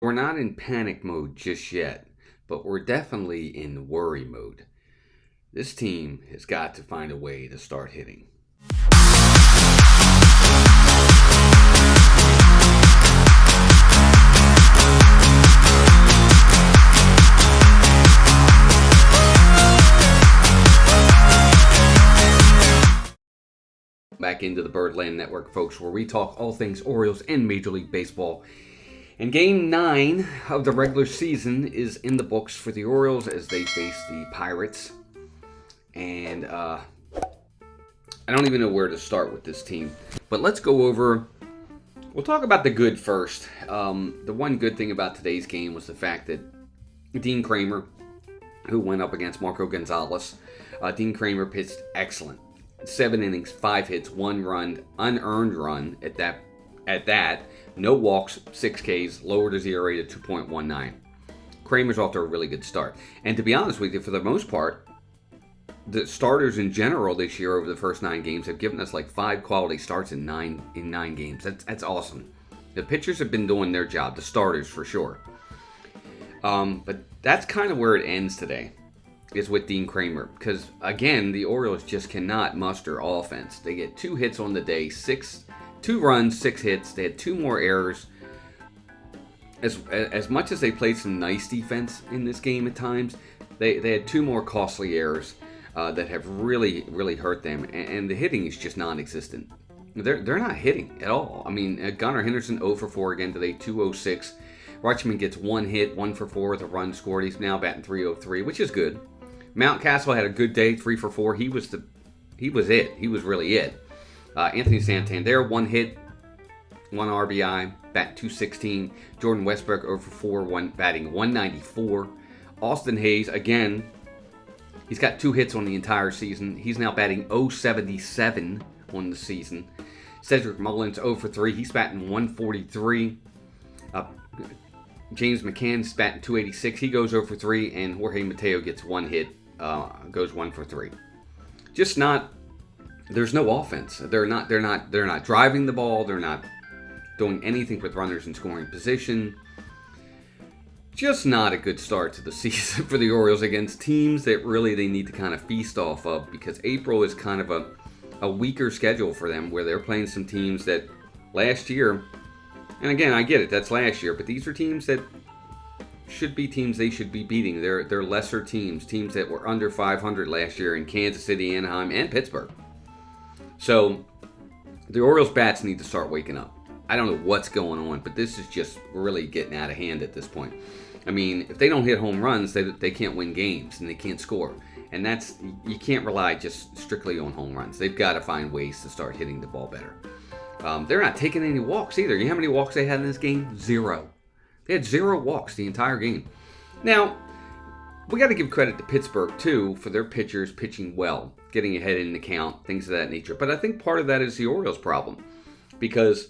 We're not in panic mode just yet, but we're definitely in worry mode. This team has got to find a way to start hitting. Back into the Birdland Network, folks, where we talk all things Orioles and Major League Baseball. And Game 9 of the regular season is in the books for the Orioles as they face the Pirates. And I don't even know where to start with this team. But let's go over, we'll talk about the good first. The one good thing about today's game was the fact that Dean Kremer, who went up against Marco Gonzalez, Dean Kremer pitched excellent. 7 innings, 5 hits, 1 run, unearned run at that. No walks, 6 Ks, lowered his ERA to 2.19. Kramer's off to a really good start. And to be honest with you, for the most part, the starters in general this year over the first 9 games have given us like 5 quality starts in 9 games. That's awesome. The pitchers have been doing their job, the starters for sure. But that's kind of where it ends today, is with Dean Kremer. Because, again, the Orioles just cannot muster offense. They get 2 hits on the day, 2 runs, 6 hits. They had 2 more errors. As much as they played some nice defense in this game at times, they had 2 more costly errors that have really, really hurt them. And the hitting is just non-existent. They're not hitting at all. I mean, Gunnar Henderson 0 for 4 again today, 206. Rutschman gets 1 hit, 1 for 4 with a run scored. He's now batting 303, which is good. Mountcastle had a good day, 3 for 4. He was it. He was really it. Anthony Santander, 1 hit, 1 RBI, bat 216. Jordan Westbrook 0 for 4, batting 194. Austin Hayes, again, he's got 2 hits on the entire season. He's now batting 077 on the season. Cedric Mullins 0 for 3. He's batting 143. James McCann's batting 286. He goes 0 for 3, and Jorge Mateo gets 1 hit, goes 1 for 3. Just not. There's no offense. They're not driving the ball. They're not doing anything with runners in scoring position. Just not a good start to the season for the Orioles against teams that really they need to kind of feast off of, because April is kind of a weaker schedule for them, where they're playing some teams that last year. And again, I get it, that's last year, but these are teams that should be teams they should be beating. They're lesser teams that were under 500 last year in Kansas City, Anaheim, and Pittsburgh. So the Orioles bats need to start waking up. I don't know what's going on, but this is just really getting out of hand at this point. I mean, if they don't hit home runs, they can't win games and they can't score. And you can't rely just strictly on home runs. They've got to find ways to start hitting the ball better. They're not taking any walks either. You know how many walks they had in this game? 0. They had 0 walks the entire game. Now, we got to give credit to Pittsburgh, too, for their pitchers pitching well, getting ahead in the count, things of that nature. But I think part of that is the Orioles' problem, because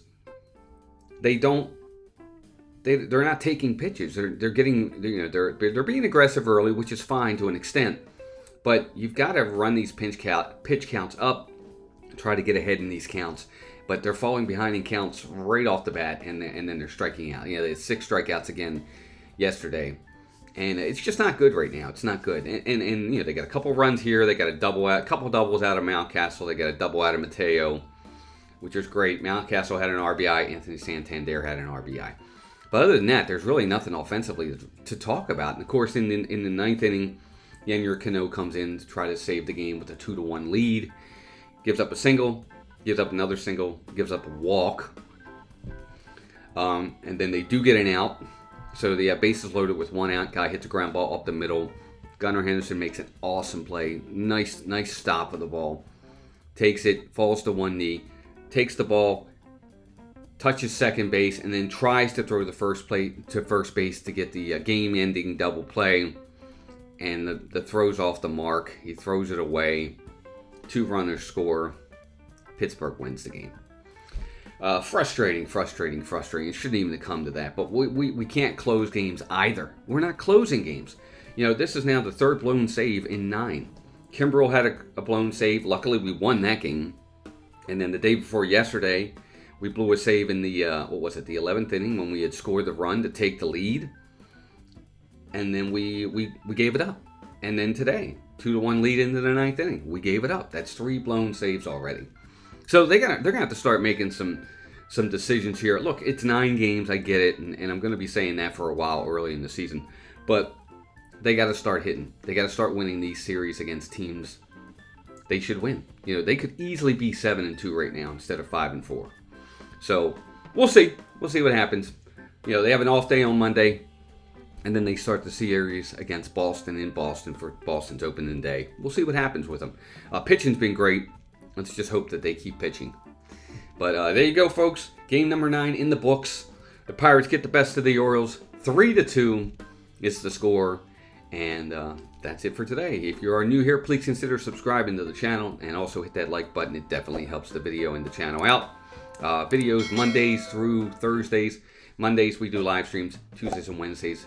they're not taking pitches. They're getting, they're being aggressive early, which is fine to an extent. But you've got to run these pitch counts up, try to get ahead in these counts. But they're falling behind in counts right off the bat, and then they're striking out. They had 6 strikeouts again yesterday, and it's just not good right now. It's not good. And they got a couple runs here. They got a couple doubles out of Mountcastle. They got a double out of Mateo, which is great. Mountcastle had an RBI. Anthony Santander had an RBI. But other than that, there's really nothing offensively to talk about. And of course, in the 9th inning, Yennier Cano comes in to try to save the game with a 2-1 lead. Gives up a single. Gives up another single, gives up a walk, and then they do get an out. So the bases loaded with 1 out. Guy hits a ground ball up the middle. Gunnar Henderson makes an awesome play. Nice stop of the ball. Takes it, falls to one knee, takes the ball, touches second base, and then tries to throw the first base to get the game-ending double play. And the throw's off the mark. He throws it away. 2 runners score. Pittsburgh wins the game. Frustrating. It shouldn't even come to that. But we can't close games either. We're not closing games. This is now the 3rd blown save in 9. Kimbrel had a blown save. Luckily, we won that game. And then the day before yesterday, We blew a save in the, what was it, the 11th inning when we had scored the run to take the lead. And then we gave it up. And then today, 2-1 lead into the 9th inning, we gave it up. That's 3 blown saves already. So they're gonna have to start making some decisions here. Look, it's 9 games, I get it, and I'm going to be saying that for a while early in the season. But they got to start hitting. They got to start winning these series against teams they should win. You know, they could easily be 7-2 right now instead of 5-4. So we'll see. We'll see what happens. You know, they have an off day on Monday, and then they start the series against Boston in Boston for Boston's opening day. We'll see what happens with them. Pitching's been great. Let's just hope that they keep pitching. But there you go, folks. Game number 9 in the books. The Pirates get the best of the Orioles. 3-2 is the score. And that's it for today. If you are new here, please consider subscribing to the channel and also hit that like button. It definitely helps the video and the channel out. Videos Mondays through Thursdays. Mondays we do live streams. Tuesdays and Wednesdays,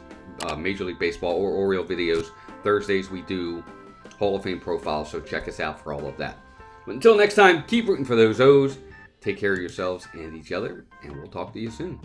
Major League Baseball or Oriole videos. Thursdays we do Hall of Fame profiles, so check us out for all of that. But until next time, keep rooting for those O's. Take care of yourselves and each other, and we'll talk to you soon.